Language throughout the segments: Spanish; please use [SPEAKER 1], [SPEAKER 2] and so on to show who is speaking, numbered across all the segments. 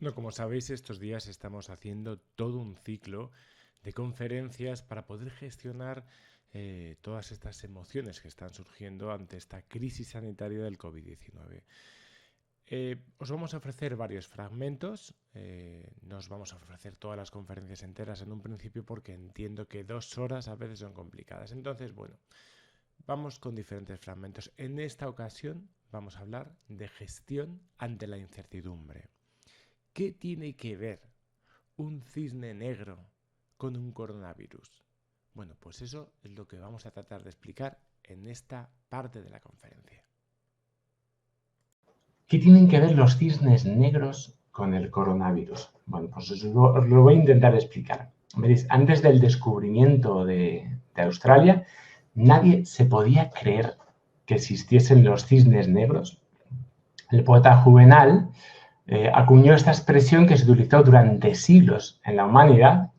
[SPEAKER 1] No, como sabéis, estos días estamos haciendo todo un ciclo de conferencias para poder gestionar todas estas emociones que están surgiendo ante esta crisis sanitaria del COVID-19. Os vamos a ofrecer varios fragmentos, no os vamos a ofrecer todas las conferencias enteras en un principio porque entiendo que 2 horas a veces son complicadas. Entonces, bueno, vamos con diferentes fragmentos. En esta ocasión vamos a hablar de gestión ante la incertidumbre. ¿Qué tiene que ver un cisne negro con un coronavirus? Bueno, pues eso es lo que vamos a tratar de explicar en esta parte de la conferencia.
[SPEAKER 2] ¿Qué tienen que ver los cisnes negros con el coronavirus? Bueno, pues os lo voy a intentar explicar. Veréis, antes del descubrimiento de Australia, nadie se podía creer que existiesen los cisnes negros. El poeta Juvenal acuñó esta expresión que se utilizó durante siglos en la humanidad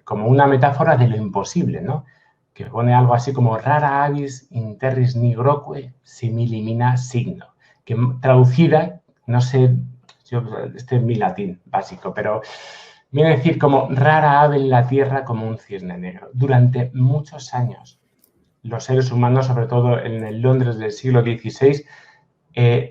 [SPEAKER 2] como una metáfora de lo imposible, ¿no? Que pone algo así como rara avis in terris nigroque similimina signo, que traducida, no sé, este es mi latín básico, pero viene a decir como rara ave en la tierra como un cisne negro. Durante muchos años, los seres humanos, sobre todo en el Londres del siglo XVI,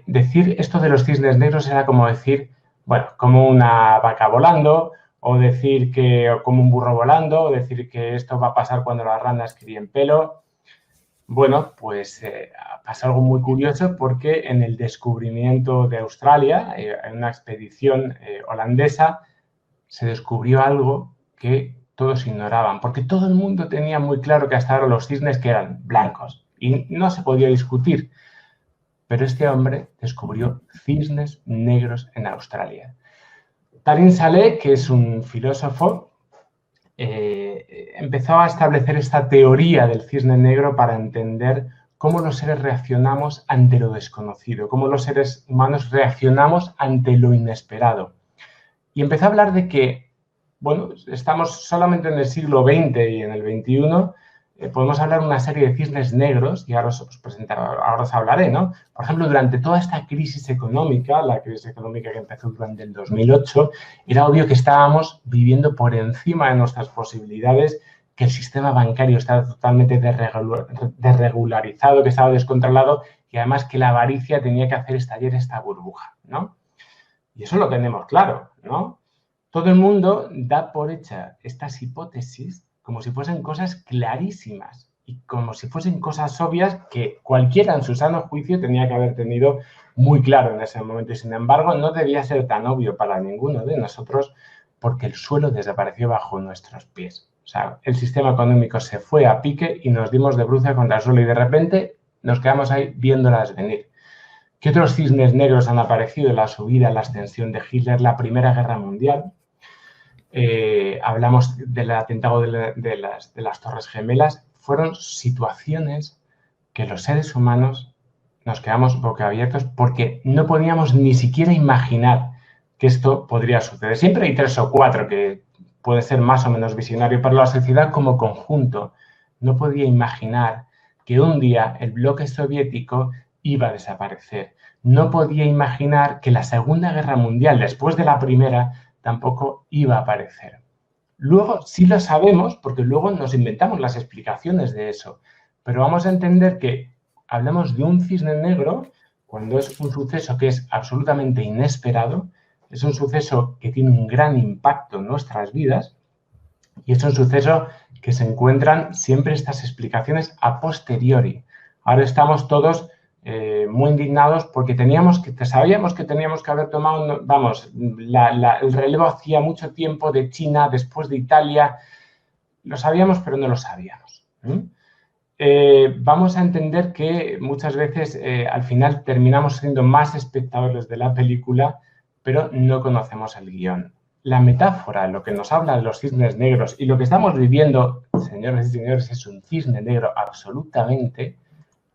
[SPEAKER 2] decir esto de los cisnes negros era como decir, bueno, como una vaca volando, o decir que como un burro volando, o decir que esto va a pasar cuando las ranas críen pelo. Bueno, pues pasa algo muy curioso porque en el descubrimiento de Australia, en una expedición holandesa, se descubrió algo que todos ignoraban, porque todo el mundo tenía muy claro que hasta ahora los cisnes que eran blancos y no se podía discutir. Pero este hombre descubrió cisnes negros en Australia. Tarin Saleh, que es un filósofo, empezó a establecer esta teoría del cisne negro para entender cómo los seres reaccionamos ante lo desconocido, cómo los seres humanos reaccionamos ante lo inesperado. Y empezó a hablar de que, bueno, estamos solamente en el siglo XX y en el XXI, podemos hablar de una serie de cisnes negros, y ahora os hablaré, ¿no? Por ejemplo, durante toda esta crisis económica, la crisis económica que empezó durante el 2008, era obvio que estábamos viviendo por encima de nuestras posibilidades, que el sistema bancario estaba totalmente desregularizado, que estaba descontrolado, y además que la avaricia tenía que hacer estallar esta burbuja, ¿no? Y eso lo tenemos claro, ¿no? Todo el mundo da por hecha estas hipótesis como si fuesen cosas clarísimas y como si fuesen cosas obvias que cualquiera en su sano juicio tenía que haber tenido muy claro en ese momento. Y sin embargo, no debía ser tan obvio para ninguno de nosotros porque el suelo desapareció bajo nuestros pies. O sea, el sistema económico se fue a pique y nos dimos de bruces contra el suelo y de repente nos quedamos ahí viéndolas venir. ¿Qué otros cisnes negros han aparecido? La subida, la ascensión de Hitler, la Primera Guerra Mundial. Hablamos del atentado de las Torres Gemelas. Fueron situaciones que los seres humanos nos quedamos boquiabiertos porque no podíamos ni siquiera imaginar que esto podría suceder. Siempre hay 3 o 4 que puede ser más o menos visionario, pero la sociedad como conjunto no podía imaginar que un día el bloque soviético iba a desaparecer. No podía imaginar que la Segunda Guerra Mundial, después de la Primera, tampoco iba a aparecer. Luego sí lo sabemos porque luego nos inventamos las explicaciones de eso, pero vamos a entender que hablamos de un cisne negro cuando es un suceso que es absolutamente inesperado, es un suceso que tiene un gran impacto en nuestras vidas y es un suceso que se encuentran siempre estas explicaciones a posteriori. Ahora estamos todos muy indignados porque sabíamos que teníamos que haber tomado, vamos, el relevo hacía mucho tiempo de China, después de Italia, lo sabíamos pero no lo sabíamos. Vamos a entender que muchas veces al final terminamos siendo más espectadores de la película, pero no conocemos el guión. La metáfora, lo que nos habla de los cisnes negros y lo que estamos viviendo, señoras y señores, es un cisne negro absolutamente,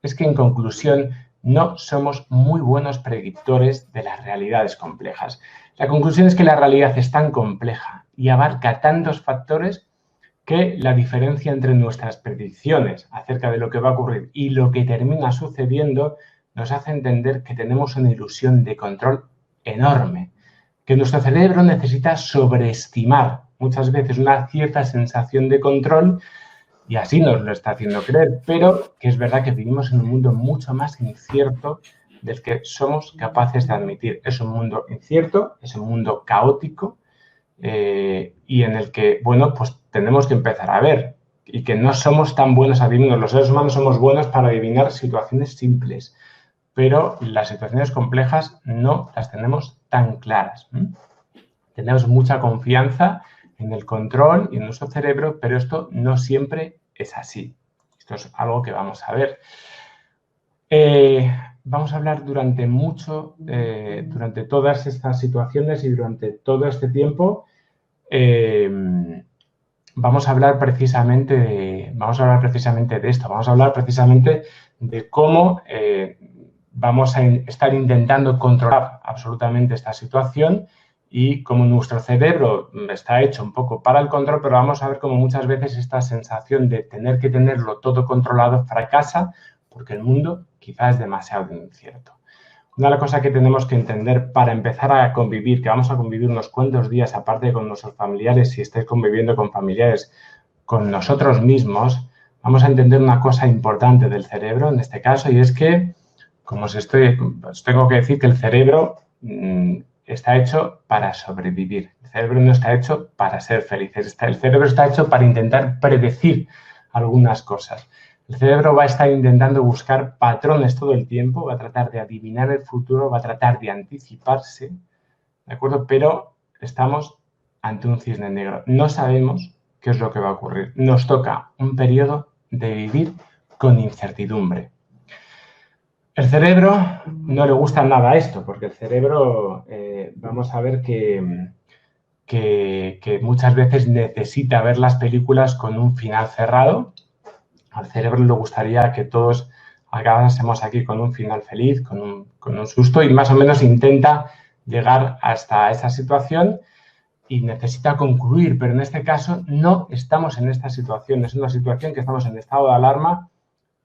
[SPEAKER 2] es que en conclusión no somos muy buenos predictores de las realidades complejas. La conclusión es que la realidad es tan compleja y abarca tantos factores que la diferencia entre nuestras predicciones acerca de lo que va a ocurrir y lo que termina sucediendo nos hace entender que tenemos una ilusión de control enorme. que nuestro cerebro necesita sobreestimar muchas veces una cierta sensación de control y así nos lo está haciendo creer, pero que es verdad que vivimos en un mundo mucho más incierto del que somos capaces de admitir. Es un mundo incierto, es un mundo caótico y en el que, bueno, pues tenemos que empezar a ver y que no somos tan buenos adivinos. Los seres humanos somos buenos para adivinar situaciones simples, pero las situaciones complejas no las tenemos tan claras. Tenemos mucha confianza en el control y en nuestro cerebro, pero esto no siempre es así. Esto es algo que vamos a ver. Vamos a hablar durante todas estas situaciones y durante todo este tiempo, vamos a hablar precisamente de esto. Vamos a hablar precisamente de cómo vamos a estar intentando controlar absolutamente esta situación y cómo nuestro cerebro está hecho un poco para el control, pero vamos a ver cómo muchas veces esta sensación de tener que tenerlo todo controlado fracasa porque el mundo quizás es demasiado incierto. Una de las cosas que tenemos que entender para empezar a convivir, que vamos a convivir unos cuantos días aparte con nuestros familiares, si estáis conviviendo con familiares, con nosotros mismos, vamos a entender una cosa importante del cerebro en este caso y es que, como os tengo que decir que el cerebro está hecho para sobrevivir. El cerebro no está hecho para ser felices. El cerebro está hecho para intentar predecir algunas cosas. El cerebro va a estar intentando buscar patrones todo el tiempo, va a tratar de adivinar el futuro, va a tratar de anticiparse, ¿de acuerdo? Pero estamos ante un cisne negro. No sabemos qué es lo que va a ocurrir. Nos toca un periodo de vivir con incertidumbre. El cerebro no le gusta nada esto, porque el cerebro, vamos a ver que muchas veces necesita ver las películas con un final cerrado. Al cerebro le gustaría que todos acabásemos aquí con un final feliz, con un susto y más o menos intenta llegar hasta esa situación y necesita concluir, pero en este caso no estamos en esta situación, es una situación que estamos en estado de alarma.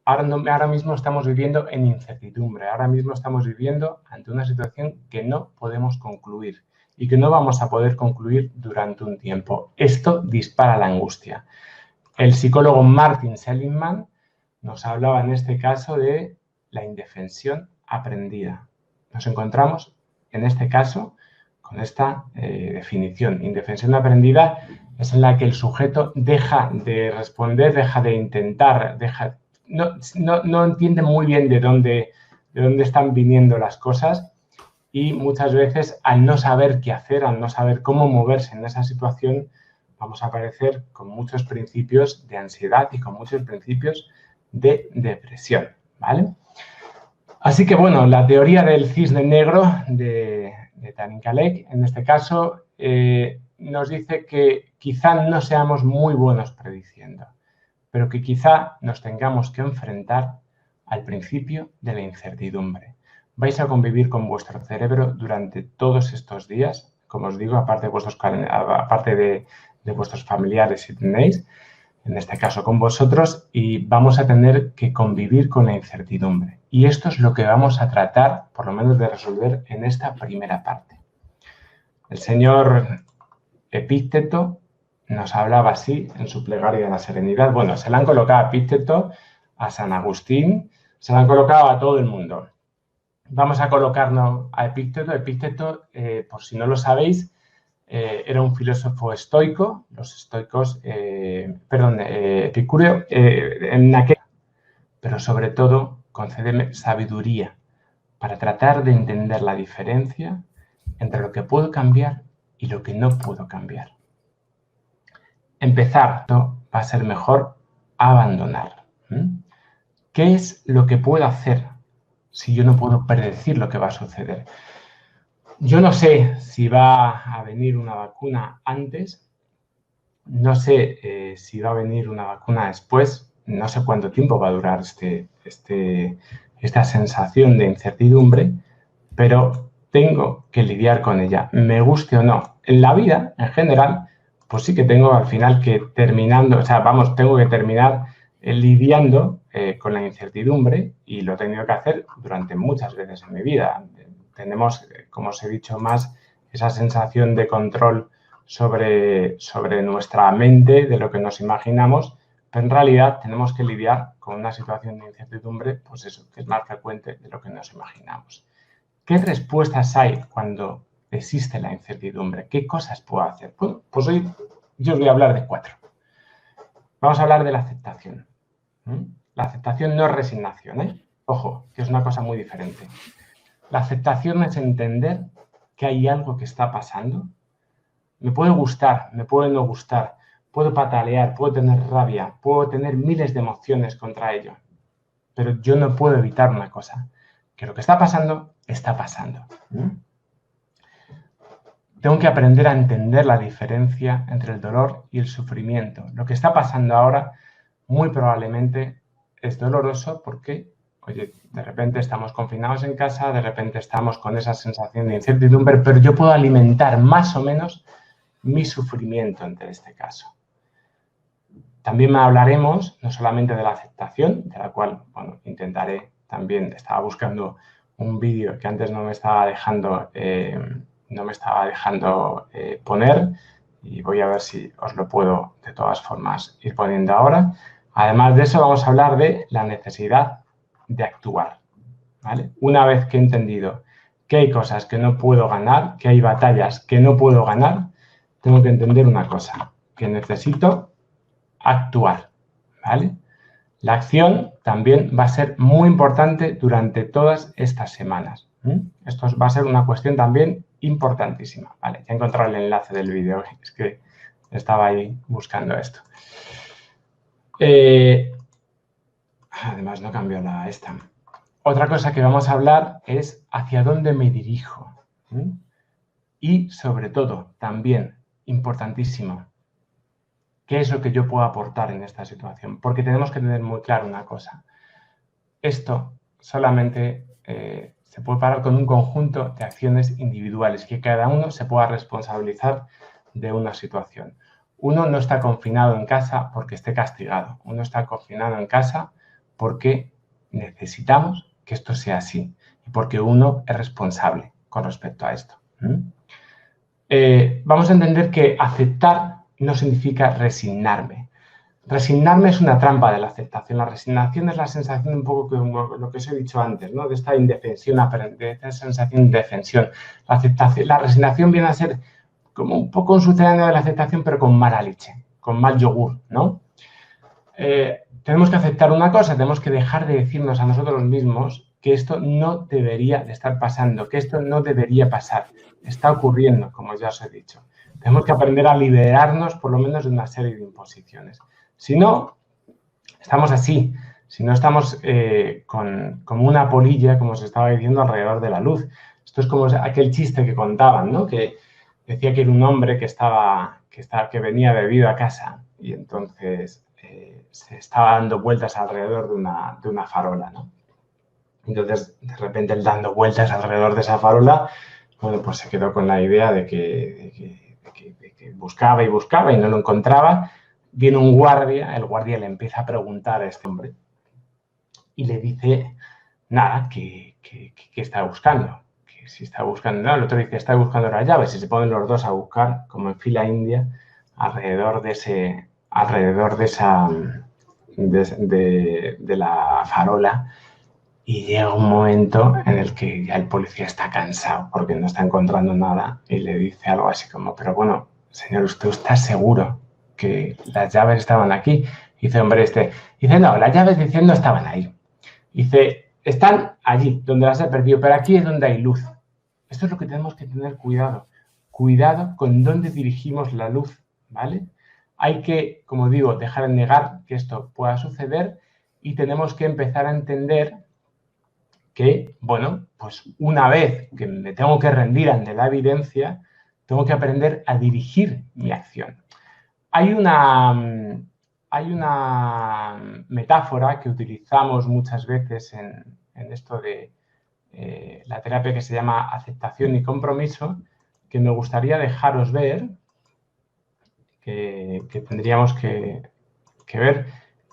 [SPEAKER 2] Ahora mismo estamos viviendo en incertidumbre, ahora mismo estamos viviendo ante una situación que no podemos concluir y que no vamos a poder concluir durante un tiempo. Esto dispara la angustia. El psicólogo Martin Seligman nos hablaba en este caso de la indefensión aprendida. Nos encontramos en este caso con esta definición. Indefensión aprendida es en la que el sujeto deja de responder, deja de intentar, no entiende muy bien de dónde están viniendo las cosas y muchas veces al no saber qué hacer, al no saber cómo moverse en esa situación, vamos a aparecer con muchos principios de ansiedad y con muchos principios de depresión, ¿vale? Así que, bueno, la teoría del cisne negro de Tarin-Kaleck, en este caso, nos dice que quizá no seamos muy buenos prediciendo, pero que quizá nos tengamos que enfrentar al principio de la incertidumbre. Vais a convivir con vuestro cerebro durante todos estos días, como os digo, aparte de vuestros familiares si tenéis, en este caso con vosotros, y vamos a tener que convivir con la incertidumbre. Y esto es lo que vamos a tratar, por lo menos, de resolver en esta primera parte. El señor Epícteto nos hablaba así en su plegaria de la serenidad. Bueno, se le han colocado a Epícteto, a San Agustín, se le han colocado a todo el mundo. Vamos a colocarnos a Epícteto. Epícteto, por si no lo sabéis, era un filósofo estoico, los estoicos, Epicúreo, pero sobre todo concédeme sabiduría para tratar de entender la diferencia entre lo que puedo cambiar y lo que no puedo cambiar. Empezar va a ser mejor abandonar. ¿Qué es lo que puedo hacer si yo no puedo predecir lo que va a suceder? Yo no sé si va a venir una vacuna antes, no sé si va a venir una vacuna después, no sé cuánto tiempo va a durar esta sensación de incertidumbre, pero tengo que lidiar con ella, me guste o no. En la vida, en general, pues sí que tengo al final que tengo que terminar lidiando con la incertidumbre y lo he tenido que hacer durante muchas veces en mi vida. Tenemos, como os he dicho más esa sensación de control sobre nuestra mente, de lo que nos imaginamos, pero en realidad tenemos que lidiar con una situación de incertidumbre, pues eso, que es más frecuente de lo que nos imaginamos. ¿Qué respuestas hay cuando existe la incertidumbre? ¿Qué cosas puedo hacer? Bueno, pues hoy yo os voy a hablar de 4. Vamos a hablar de la aceptación. La aceptación no es resignación, ¿eh? Ojo, que es una cosa muy diferente. La aceptación es entender que hay algo que está pasando. Me puede gustar, me puede no gustar, puedo patalear, puedo tener rabia, puedo tener miles de emociones contra ello. Pero yo no puedo evitar una cosa, que lo que está pasando, está pasando. Tengo que aprender a entender la diferencia entre el dolor y el sufrimiento. Lo que está pasando ahora muy probablemente es doloroso porque, oye, de repente estamos confinados en casa, de repente estamos con esa sensación de incertidumbre, pero yo puedo alimentar más o menos mi sufrimiento ante este caso. También hablaremos no solamente de la aceptación, de la cual, bueno, intentaré también, estaba buscando un vídeo que antes no me estaba dejando poner y voy a ver si os lo puedo de todas formas ir poniendo ahora. Además de eso vamos a hablar de la necesidad de actuar, ¿vale? Una vez que he entendido que hay cosas que no puedo ganar, que hay batallas que no puedo ganar, tengo que entender una cosa, que necesito actuar, ¿vale? La acción también va a ser muy importante durante todas estas semanas. Esto va a ser una cuestión también importantísima. Vale, ya he encontrado el enlace del vídeo, es que estaba ahí buscando esto. Además no cambió esta. Otra cosa que vamos a hablar es hacia dónde me dirijo. Y sobre todo, también, importantísimo, ¿qué es lo que yo puedo aportar en esta situación? Porque tenemos que tener muy claro una cosa. Esto solamente se puede parar con un conjunto de acciones individuales, que cada uno se pueda responsabilizar de una situación. Uno no está confinado en casa porque esté castigado. Uno está confinado en casa porque necesitamos que esto sea así y porque uno es responsable con respecto a esto. Vamos a entender que aceptar no significa resignarme. Resignarme es una trampa de la aceptación. La resignación es la sensación un poco como lo que os he dicho antes, ¿no? De esta indefensión, de esta sensación de indefensión. La resignación viene a ser como un poco un sucedáneo de la aceptación, pero con mala leche, con mal yogur, ¿no? Tenemos que aceptar una cosa, tenemos que dejar de decirnos a nosotros mismos que esto no debería de estar pasando, que esto no debería pasar. Está ocurriendo, como ya os he dicho. Tenemos que aprender a liberarnos, por lo menos, de una serie de imposiciones. Si no, estamos así. Si no, estamos como una polilla, como os estaba diciendo, alrededor de la luz. Esto es como aquel chiste que contaban, ¿no? Que decía que era un hombre que venía bebido a casa y entonces se estaba dando vueltas alrededor de una farola, ¿no? Entonces, de repente, él dando vueltas alrededor de esa farola, bueno, pues se quedó con la idea de que buscaba y buscaba y no lo encontraba. Viene un guardia, el guardia le empieza a preguntar a este hombre y le dice, nada, que está buscando. Que si está buscando, no, el otro dice, está buscando las llaves y se ponen los dos a buscar, como en fila india, alrededor de la farola. Y llega un momento en el que ya el policía está cansado porque no está encontrando nada y le dice algo así como, pero bueno, señor, ¿usted está seguro que las llaves estaban aquí? Dice, hombre, dice, no, las llaves diciendo estaban ahí. Dice, están allí, donde las he perdido, pero aquí es donde hay luz. Esto es lo que tenemos que tener cuidado. Cuidado con dónde dirigimos la luz, ¿vale? Hay que, como digo, dejar de negar que esto pueda suceder y tenemos que empezar a entender que, bueno, pues una vez que me tengo que rendir ante la evidencia, tengo que aprender a dirigir mi acción. Hay una metáfora que utilizamos muchas veces en esto de la terapia que se llama aceptación y compromiso, que me gustaría dejaros ver, que tendríamos que ver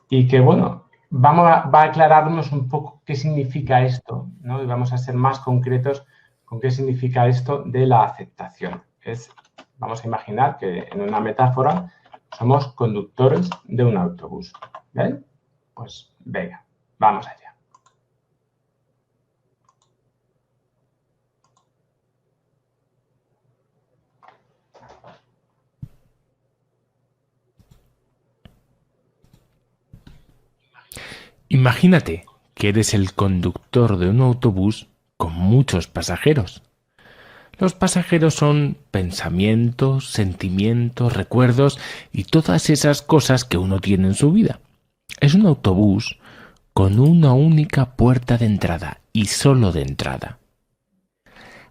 [SPEAKER 2] y que, bueno, va a aclararnos un poco qué significa esto, ¿no? Y vamos a ser más concretos ¿Con qué significa esto de la aceptación? Vamos a imaginar que en una metáfora somos conductores de un autobús. ¿Ven? Pues venga, vamos allá.
[SPEAKER 1] Imagínate que eres el conductor de un autobús con muchos pasajeros. Los pasajeros son pensamientos, sentimientos, recuerdos y todas esas cosas que uno tiene en su vida. Es un autobús con una única puerta de entrada y solo de entrada.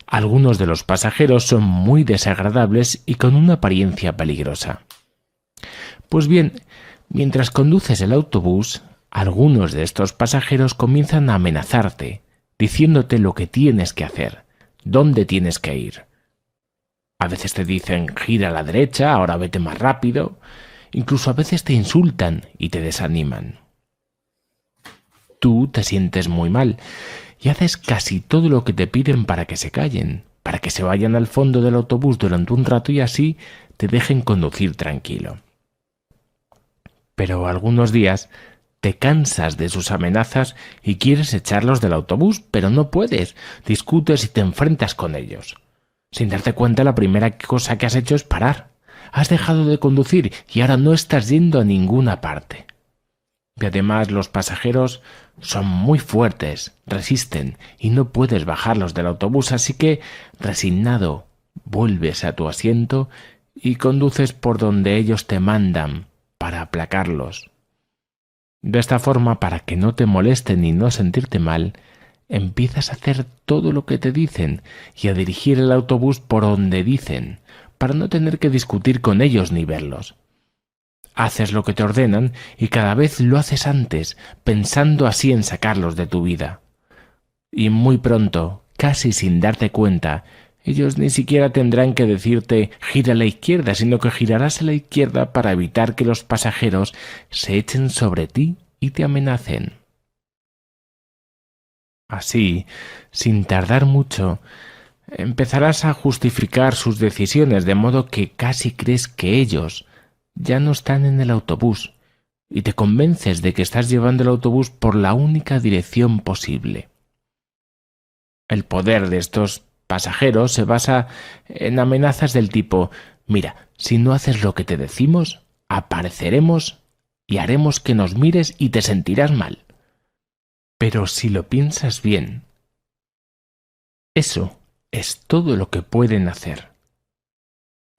[SPEAKER 1] Algunos de los pasajeros son muy desagradables y con una apariencia peligrosa. Pues bien, mientras conduces el autobús, algunos de estos pasajeros comienzan a amenazarte, diciéndote lo que tienes que hacer, dónde tienes que ir. A veces te dicen gira a la derecha, ahora vete más rápido. Incluso a veces te insultan y te desaniman. Tú te sientes muy mal y haces casi todo lo que te piden para que se callen, para que se vayan al fondo del autobús durante un rato y así te dejen conducir tranquilo. Pero algunos días te cansas de sus amenazas y quieres echarlos del autobús, pero no puedes. Discutes y te enfrentas con ellos. Sin darte cuenta, la primera cosa que has hecho es parar. Has dejado de conducir y ahora no estás yendo a ninguna parte. Y además los pasajeros son muy fuertes, resisten y no puedes bajarlos del autobús, así que, resignado, vuelves a tu asiento y conduces por donde ellos te mandan para aplacarlos. De esta forma, para que no te molesten y no sentirte mal, empiezas a hacer todo lo que te dicen y a dirigir el autobús por donde dicen, para no tener que discutir con ellos ni verlos. Haces lo que te ordenan y cada vez lo haces antes, pensando así en sacarlos de tu vida. Y muy pronto, casi sin darte cuenta, ellos ni siquiera tendrán que decirte gira a la izquierda, sino que girarás a la izquierda para evitar que los pasajeros se echen sobre ti y te amenacen. Así, sin tardar mucho, empezarás a justificar sus decisiones, de modo que casi crees que ellos ya no están en el autobús y te convences de que estás llevando el autobús por la única dirección posible. El poder de estos pasajeros se basa en amenazas del tipo: mira, si no haces lo que te decimos, apareceremos y haremos que nos mires y te sentirás mal. Pero si lo piensas bien, eso es todo lo que pueden hacer.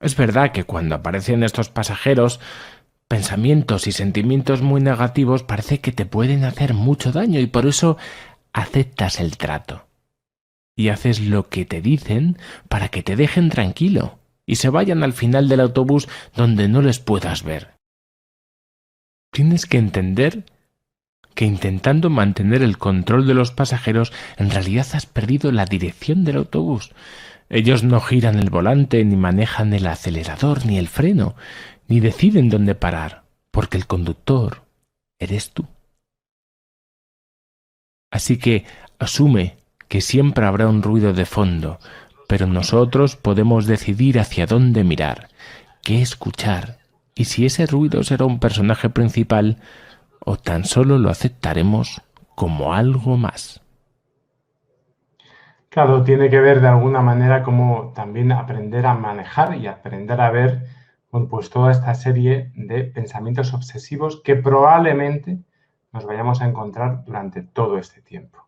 [SPEAKER 1] Es verdad que cuando aparecen estos pasajeros, pensamientos y sentimientos muy negativos parece que te pueden hacer mucho daño y por eso aceptas el trato. Y haces lo que te dicen para que te dejen tranquilo y se vayan al final del autobús donde no les puedas ver. Tienes que entender que intentando mantener el control de los pasajeros, en realidad has perdido la dirección del autobús. Ellos no giran el volante, ni manejan el acelerador, ni el freno, ni deciden dónde parar, porque el conductor eres tú. Así que asume que siempre habrá un ruido de fondo, pero nosotros podemos decidir hacia dónde mirar, qué escuchar, y si ese ruido será un personaje principal o tan solo lo aceptaremos como algo más.
[SPEAKER 2] Claro, tiene que ver de alguna manera como también aprender a manejar y aprender a ver, bueno, pues toda esta serie de pensamientos obsesivos que probablemente nos vayamos a encontrar durante todo este tiempo.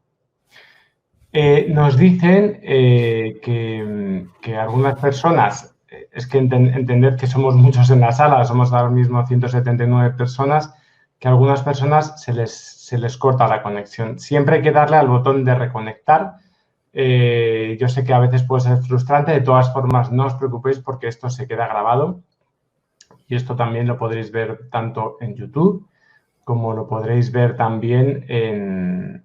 [SPEAKER 2] Nos dicen que algunas personas, es que entender que somos muchos en la sala, somos ahora mismo 179 personas, que a algunas personas se les corta la conexión. Siempre hay que darle al botón de reconectar. Yo sé que a veces puede ser frustrante, de todas formas no os preocupéis porque esto se queda grabado y esto también lo podréis ver tanto en YouTube como lo podréis ver también en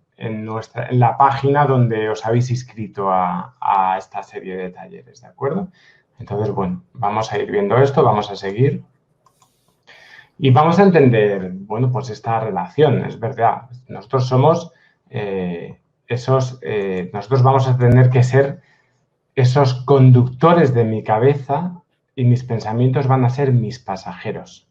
[SPEAKER 2] la página donde os habéis inscrito a esta serie de talleres, ¿de acuerdo? Entonces, bueno, vamos a ir viendo esto, vamos a seguir. Y vamos a entender, bueno, pues esta relación, es verdad, nosotros somos nosotros vamos a tener que ser esos conductores de mi cabeza y mis pensamientos van a ser mis pasajeros.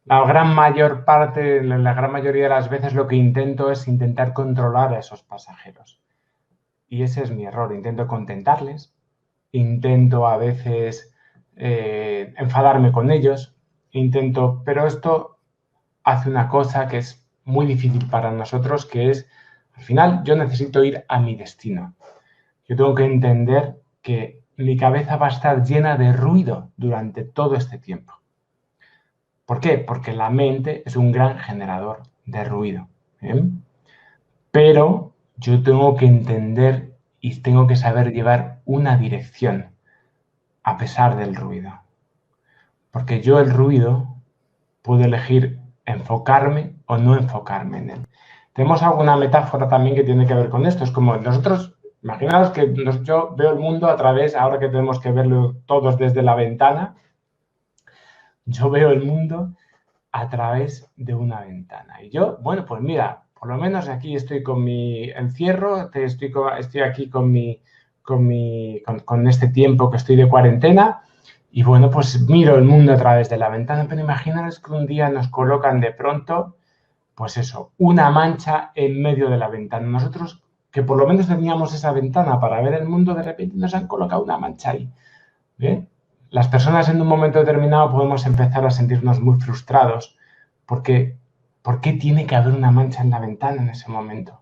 [SPEAKER 2] La gran mayoría de las veces lo que intento es intentar controlar a esos pasajeros. Y ese es mi error. Intento contentarles, intento a veces enfadarme con ellos, pero esto hace una cosa que es muy difícil para nosotros, que es, al final, yo necesito ir a mi destino. Yo tengo que entender que mi cabeza va a estar llena de ruido durante todo este tiempo. ¿Por qué? Porque la mente es un gran generador de ruido. ¿Bien? Pero yo tengo que entender y tengo que saber llevar una dirección a pesar del ruido. Porque yo el ruido puedo elegir enfocarme o no enfocarme en él. Tenemos alguna metáfora también que tiene que ver con esto. Es como nosotros, imaginaos que yo veo el mundo a través, ahora que tenemos que verlo todos desde la ventana, yo veo el mundo a través de una ventana. Y yo, bueno, pues mira, por lo menos aquí estoy con mi encierro, estoy aquí con este tiempo que estoy de cuarentena y bueno, pues miro el mundo a través de la ventana, pero imaginaros que un día nos colocan de pronto, pues eso, una mancha en medio de la ventana. Nosotros, que por lo menos teníamos esa ventana para ver el mundo, de repente nos han colocado una mancha ahí. ¿Bien? Las personas en un momento determinado podemos empezar a sentirnos muy frustrados porque ¿por qué tiene que haber una mancha en la ventana en ese momento?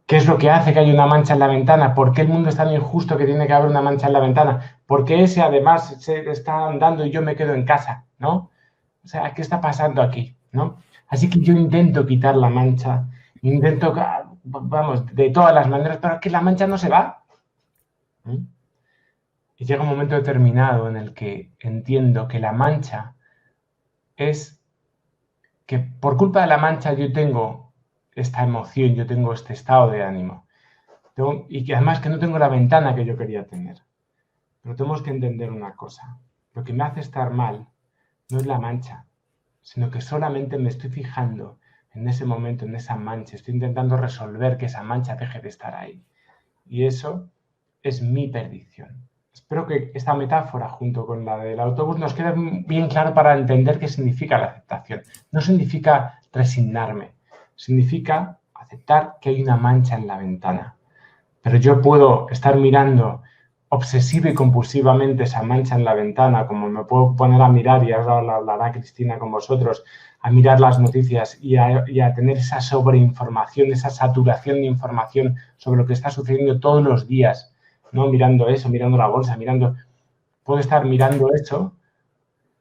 [SPEAKER 2] ¿Qué es lo que hace que haya una mancha en la ventana? ¿Por qué el mundo es tan injusto que tiene que haber una mancha en la ventana? ¿Por qué ese además se está andando y yo me quedo en casa? ¿No? O sea, ¿qué está pasando aquí? ¿No? Así que yo intento quitar la mancha, intento, vamos, de todas las maneras, pero es que la mancha no se va. ¿Mm? Y llega un momento determinado en el que entiendo que la mancha es que por culpa de la mancha yo tengo esta emoción, yo tengo este estado de ánimo. Y que además que no tengo la ventana que yo quería tener. Pero tenemos que entender una cosa. Lo que me hace estar mal no es la mancha, sino que solamente me estoy fijando en ese momento, en esa mancha. Estoy intentando resolver que esa mancha deje de estar ahí. Y eso es mi perdición. Espero que esta metáfora, junto con la del autobús, nos quede bien claro para entender qué significa la aceptación. No significa resignarme, significa aceptar que hay una mancha en la ventana. Pero yo puedo estar mirando obsesiva y compulsivamente esa mancha en la ventana, como me puedo poner a mirar, y ahora lo hablará Cristina con vosotros, a mirar las noticias y a tener esa sobreinformación, esa saturación de información sobre lo que está sucediendo todos los días, ¿no? Mirando eso, mirando la bolsa, puedo estar mirando eso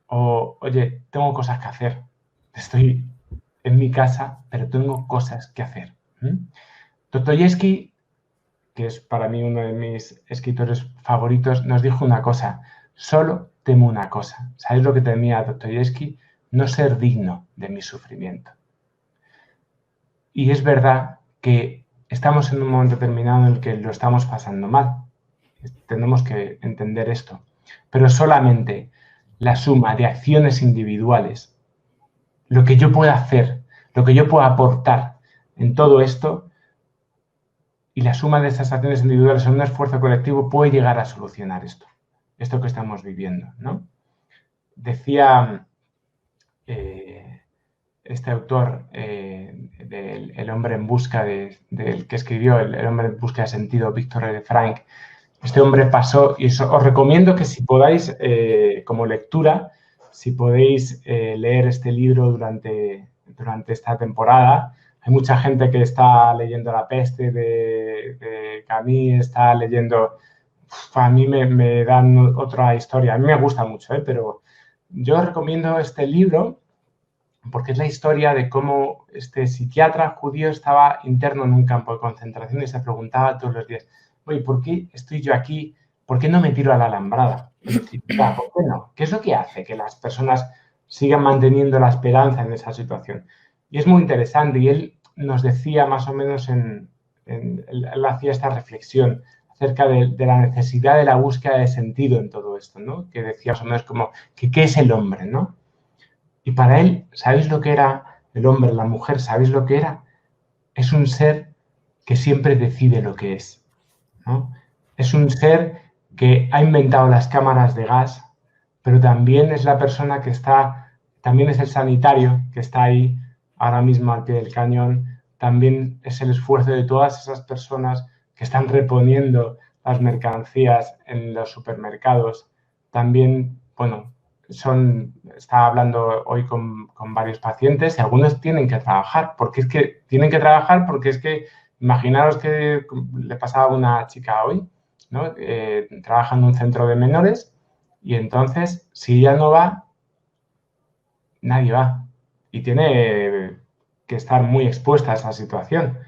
[SPEAKER 2] o, oye, tengo cosas que hacer. Estoy en mi casa, pero tengo cosas que hacer. Dostoyevsky, que es para mí uno de mis escritores favoritos, nos dijo una cosa: solo temo una cosa. ¿Sabéis lo que temía Dostoyevsky? No ser digno de mi sufrimiento. Y es verdad que estamos en un momento determinado en el que lo estamos pasando mal. Tenemos que entender esto. Pero solamente la suma de acciones individuales, lo que yo pueda hacer, lo que yo pueda aportar en todo esto, y la suma de esas acciones individuales en un esfuerzo colectivo puede llegar a solucionar esto que estamos viviendo, ¿no? Decía este autor del El hombre en busca del que escribió El hombre en busca de sentido, Víctor R. Frank. Este hombre pasó, y os recomiendo que si podáis, como lectura, si podéis leer este libro durante esta temporada. Hay mucha gente que está leyendo La peste de Camus, está leyendo... A mí me dan otra historia. A mí me gusta mucho, pero yo recomiendo este libro porque es la historia de cómo este psiquiatra judío estaba interno en un campo de concentración y se preguntaba todos los días: oye, ¿por qué estoy yo aquí? ¿Por qué no me tiro a la alambrada? ¿Por qué no? ¿Qué es lo que hace que las personas sigan manteniendo la esperanza en esa situación? Y es muy interesante, y él nos decía más o menos, él hacía esta reflexión acerca de la necesidad de la búsqueda de sentido en todo esto, ¿no? Que decía más o menos como que ¿qué es el hombre, no? Y para él, ¿sabéis lo que era el hombre, la mujer? ¿Sabéis lo que era? Es un ser que siempre decide lo que es, ¿no? Es un ser que ha inventado las cámaras de gas, pero también es la persona que también es el sanitario que está ahí ahora mismo al pie del cañón, también es el esfuerzo de todas esas personas que están reponiendo las mercancías en los supermercados. También, bueno, estaba hablando hoy con varios pacientes y algunos tienen que trabajar, porque es que imaginaros que le pasaba a una chica hoy, ¿no? Trabaja en un centro de menores y entonces, si ella no va, nadie va y tiene que estar muy expuesta a esa situación.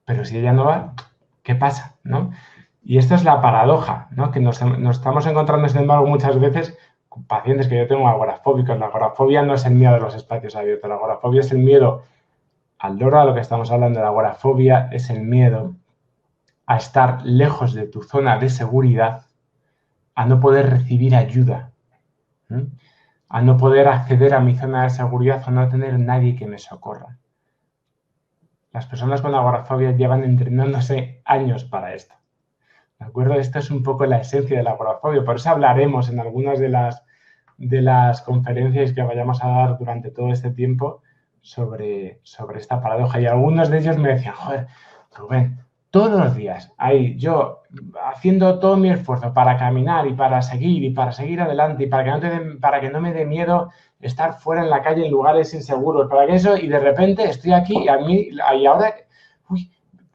[SPEAKER 2] Pero si ella no va, ¿qué pasa? ¿No? Y esto es la paradoja, ¿no? Que nos estamos encontrando, sin embargo, muchas veces con pacientes que yo tengo agorafóbicos. La agorafobia no es el miedo a los espacios abiertos, la agorafobia es el miedo al loro, a lo que estamos hablando. La agorafobia es el miedo a estar lejos de tu zona de seguridad, a no poder recibir ayuda, ¿sí? A no poder acceder a mi zona de seguridad o no tener nadie que me socorra. Las personas con agorafobia llevan entrenándose años para esto. ¿De acuerdo? Esto es un poco la esencia de la agorafobia. Por eso hablaremos en algunas de las conferencias que vayamos a dar durante todo este tiempo sobre esta paradoja. Y algunos de ellos me decían, joder, Rubén, todos los días, ahí yo haciendo todo mi esfuerzo para caminar y para seguir adelante y para que no me dé miedo estar fuera en la calle en lugares inseguros, para que eso, y de repente estoy aquí y ahora,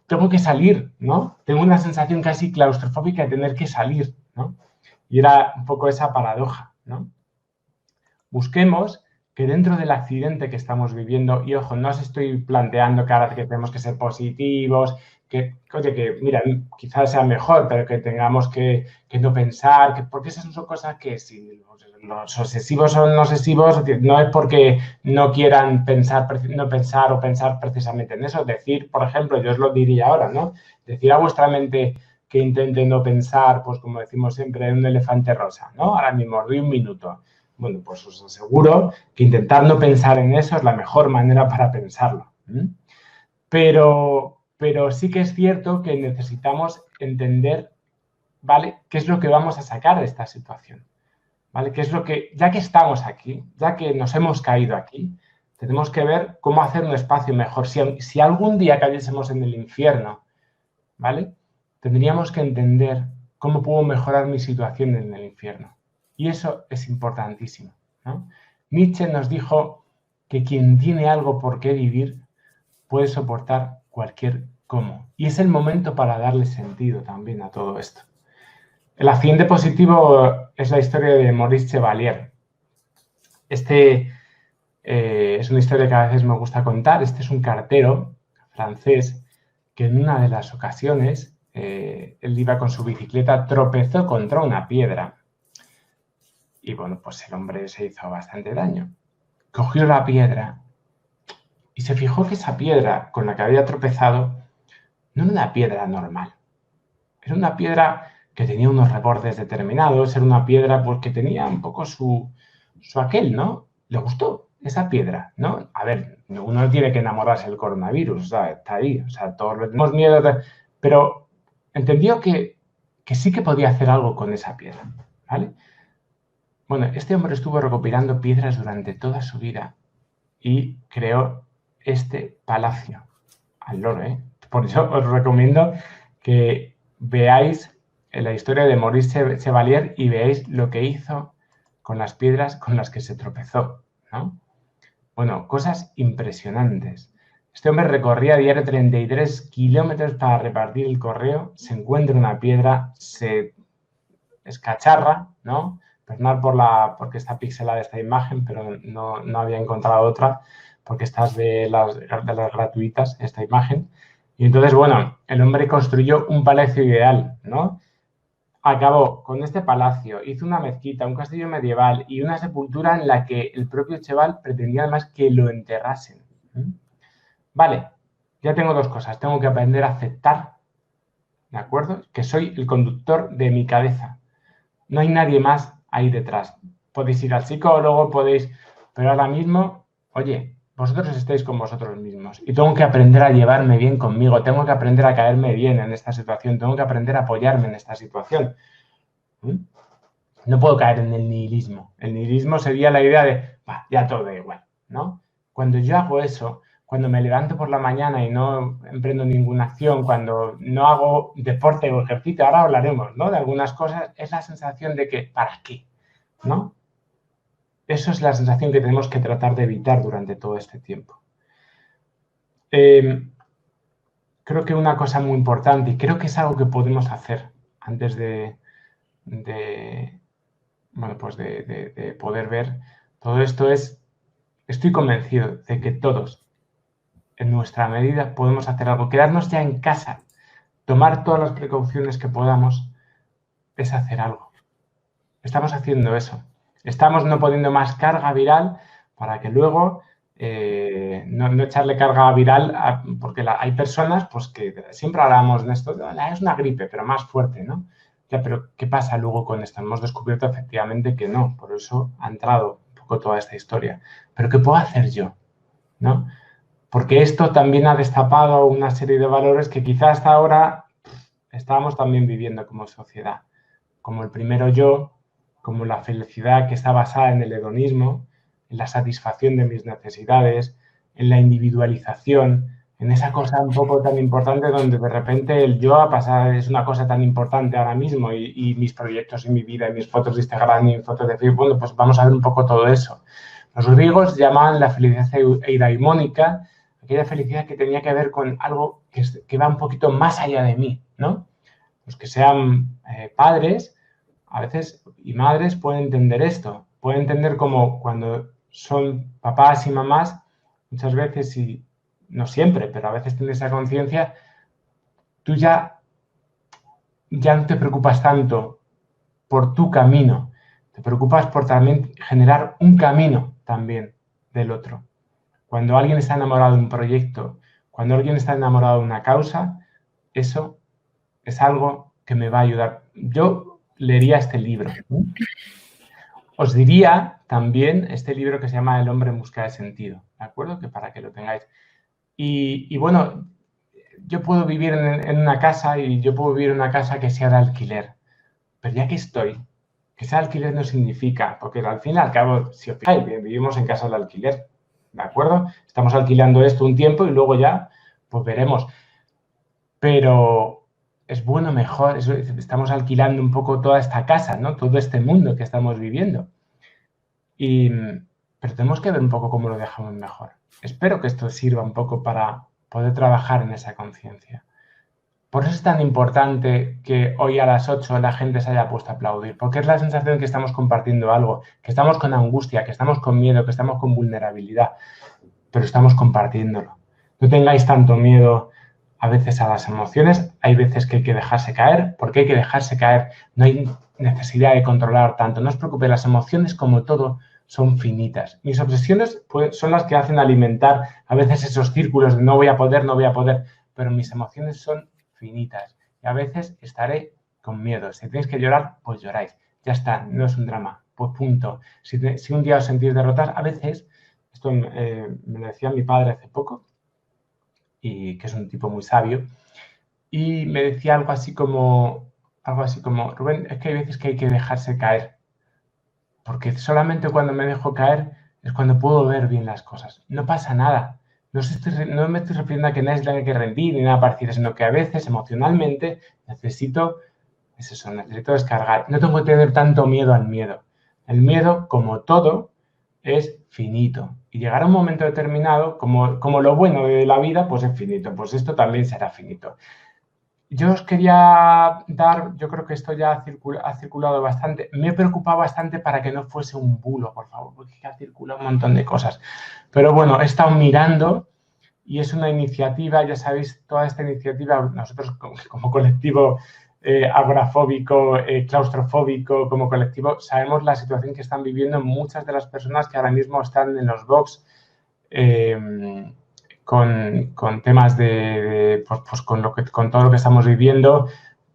[SPEAKER 2] tengo que salir, ¿no? Tengo una sensación casi claustrofóbica de tener que salir, ¿no? Y era un poco esa paradoja, ¿no? Busquemos que dentro del accidente que estamos viviendo, y ojo, no os estoy planteando que ahora que tenemos que ser positivos, que mira, quizás sea mejor, pero que tengamos que no pensar, porque esas son cosas que si los obsesivos son obsesivos, no es porque no quieran no pensar o pensar precisamente en eso. Decir, por ejemplo, yo os lo diría ahora, ¿no? Decir a vuestra mente que intente no pensar, pues como decimos siempre, en un elefante rosa, ¿no? Ahora mismo, de un minuto. Bueno, pues os aseguro que intentar no pensar en eso es la mejor manera para pensarlo. Pero sí que es cierto que necesitamos entender, ¿vale?, qué es lo que vamos a sacar de esta situación, ¿vale? ¿Qué es lo que, ya que estamos aquí, ya que nos hemos caído aquí, tenemos que ver cómo hacer un espacio mejor? Si algún día cayésemos en el infierno, ¿vale?, tendríamos que entender cómo puedo mejorar mi situación en el infierno. Y eso es importantísimo, ¿no? Nietzsche nos dijo que quien tiene algo por qué vivir puede soportar cualquier cómo. Y es el momento para darle sentido también a todo esto. El accidente positivo es la historia de Maurice Chevalier. Es una historia que a veces me gusta contar. Este es un cartero francés que en una de las ocasiones él iba con su bicicleta, tropezó contra una piedra y bueno, pues el hombre se hizo bastante daño. Cogió la piedra y se fijó que esa piedra con la que había tropezado no era una piedra normal. Era una piedra que tenía unos rebordes determinados, era una piedra pues, que tenía un poco su aquel, ¿no? Le gustó esa piedra, ¿no? A ver, uno no tiene que enamorarse del coronavirus, o sea, está ahí, o sea, todos tenemos miedo, pero entendió que sí que podía hacer algo con esa piedra, ¿vale? Bueno, este hombre estuvo recopilando piedras durante toda su vida y creó este palacio al loro, ¿eh? Por eso os recomiendo que veáis la historia de Maurice Chevalier y veáis lo que hizo con las piedras con las que se tropezó, ¿no? Bueno, cosas impresionantes. Este hombre recorría a diario 33 kilómetros para repartir el correo, se encuentra una piedra, se escacharra, ¿no? Perdonad porque está pixelada esta imagen, pero no había encontrado otra, porque esta es de las gratuitas, esta imagen. Y entonces, bueno, el hombre construyó un palacio ideal, ¿no? Acabó con este palacio, hizo una mezquita, un castillo medieval y una sepultura en la que el propio Cheval pretendía además que lo enterrasen. Vale, ya tengo dos cosas. Tengo que aprender a aceptar, ¿de acuerdo?, que soy el conductor de mi cabeza. No hay nadie más ahí detrás. Podéis ir al psicólogo, pero ahora mismo, oye, vosotros estáis con vosotros mismos y tengo que aprender a llevarme bien conmigo, tengo que aprender a caerme bien en esta situación, tengo que aprender a apoyarme en esta situación. No puedo caer en el nihilismo. El nihilismo sería la idea de, ya todo da igual, ¿no? Cuando yo hago eso, cuando me levanto por la mañana y no emprendo ninguna acción, cuando no hago deporte o ejercicio, ahora hablaremos, ¿no?, de algunas cosas, es la sensación de que, ¿para qué?, ¿no? Eso es la sensación que tenemos que tratar de evitar durante todo este tiempo. Creo que una cosa muy importante, y creo que es algo que podemos hacer antes de poder ver todo esto, estoy convencido de que todos, en nuestra medida, podemos hacer algo. Quedarnos ya en casa, tomar todas las precauciones que podamos, es hacer algo. Estamos haciendo eso. Estamos no poniendo más carga viral para que luego no echarle carga viral porque hay personas pues que siempre hablamos de esto, es una gripe, pero más fuerte, ¿no? Ya, pero ¿qué pasa luego con esto? Hemos descubierto efectivamente que no, por eso ha entrado un poco toda esta historia. ¿Pero qué puedo hacer yo?, ¿no? Porque esto también ha destapado una serie de valores que quizás hasta ahora estábamos también viviendo como sociedad, como el primero yo, como la felicidad que está basada en el hedonismo, en la satisfacción de mis necesidades, en la individualización, en esa cosa un poco tan importante donde de repente el yo a pasar es una cosa tan importante ahora mismo y mis proyectos y mi vida y mis fotos de Instagram y mis fotos de Facebook, bueno, pues vamos a ver un poco todo eso. Los griegos llamaban la felicidad eudaimónica, aquella felicidad que tenía que ver con algo que va un poquito más allá de mí, ¿no? Los que sean padres, a veces, y madres, pueden entender esto. Pueden entender como cuando son papás y mamás, muchas veces, y no siempre, pero a veces tienes esa conciencia, tú ya no te preocupas tanto por tu camino, te preocupas por también generar un camino también del otro. Cuando alguien está enamorado de un proyecto, cuando alguien está enamorado de una causa, eso es algo que me va a ayudar. Yo leería este libro. Os diría también este libro que se llama El hombre en busca de sentido, ¿de acuerdo? Que para que lo tengáis. Y bueno, yo puedo vivir en una casa y yo puedo vivir en una casa que sea de alquiler, pero ya que estoy, que sea alquiler no significa, porque al fin y al cabo, si os fijáis, vivimos en casa de alquiler, ¿de acuerdo? Estamos alquilando esto un tiempo y luego ya, pues veremos. Pero es bueno, mejor, estamos alquilando un poco toda esta casa, ¿no? Todo este mundo que estamos viviendo. Pero tenemos que ver un poco cómo lo dejamos mejor. Espero que esto sirva un poco para poder trabajar en esa conciencia. Por eso es tan importante que hoy a las 8 la gente se haya puesto a aplaudir, porque es la sensación de que estamos compartiendo algo, que estamos con angustia, que estamos con miedo, que estamos con vulnerabilidad, pero estamos compartiéndolo. No tengáis tanto miedo a veces a las emociones, hay veces que hay que dejarse caer, porque hay que dejarse caer, no hay necesidad de controlar tanto, no os preocupéis, las emociones como todo son finitas. Mis obsesiones son las que hacen alimentar a veces esos círculos de no voy a poder, pero mis emociones son finitas y a veces estaré con miedo. Si tenéis que llorar, pues lloráis. Ya está, no es un drama, pues punto. Si un día os sentís derrotados, a veces, esto me lo decía mi padre hace poco, y que es un tipo muy sabio, y me decía algo así como, Rubén, es que hay veces que hay que dejarse caer, porque solamente cuando me dejo caer es cuando puedo ver bien las cosas. No pasa nada. No me estoy refiriendo a que nadie tenga que rendir ni nada parecido, sino que a veces emocionalmente necesito descargar. No tengo que tener tanto miedo al miedo. El miedo, como todo, es finito. Y llegará un momento determinado, como lo bueno de la vida, pues es finito. Pues esto también será finito. Yo os quería dar, yo creo que esto ya ha circulado bastante. Me he preocupado bastante para que no fuese un bulo, por favor, porque ha circulado un montón de cosas. Pero bueno, he estado mirando y es una iniciativa, ya sabéis, toda esta iniciativa, nosotros como colectivo agorafóbico, claustrofóbico, como colectivo, sabemos la situación que están viviendo muchas de las personas que ahora mismo están en los box con temas con todo lo que estamos viviendo,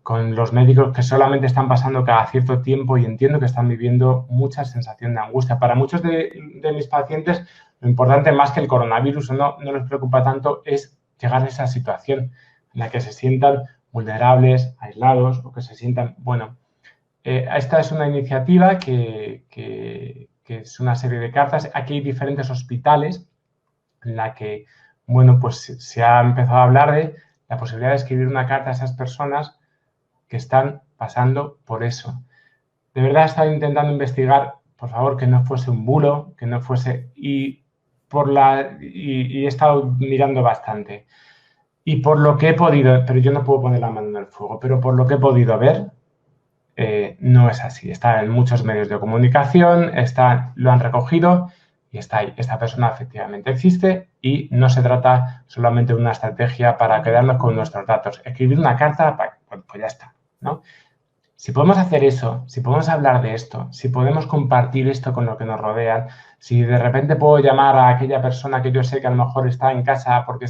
[SPEAKER 2] con los médicos que solamente están pasando cada cierto tiempo y entiendo que están viviendo mucha sensación de angustia. Para muchos de mis pacientes, lo importante más que el coronavirus no les preocupa tanto es llegar a esa situación en la que se sientan vulnerables, aislados o que se sientan, bueno, esta es una iniciativa que es una serie de cartas. Aquí hay diferentes hospitales en la que, bueno, pues se ha empezado a hablar de la posibilidad de escribir una carta a esas personas que están pasando por eso. De verdad he estado intentando investigar, por favor, que no fuese un bulo, que no fuese... Y he estado mirando bastante. Y por lo que he podido, pero yo no puedo poner la mano en el fuego, pero por lo que he podido ver, no es así. Está en muchos medios de comunicación, lo han recogido y está ahí. Esta persona efectivamente existe y no se trata solamente de una estrategia para quedarnos con nuestros datos. Escribir una carta, pues ya está, ¿no? Si podemos hacer eso, si podemos hablar de esto, si podemos compartir esto con lo que nos rodean, si de repente puedo llamar a aquella persona que yo sé que a lo mejor está en casa porque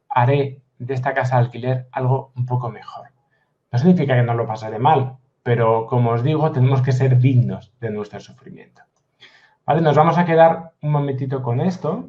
[SPEAKER 2] haré de esta casa de alquiler algo un poco mejor. No significa que no lo pasaré mal, pero como os digo, tenemos que ser dignos de nuestro sufrimiento. ¿Vale? Nos vamos a quedar un momentito con esto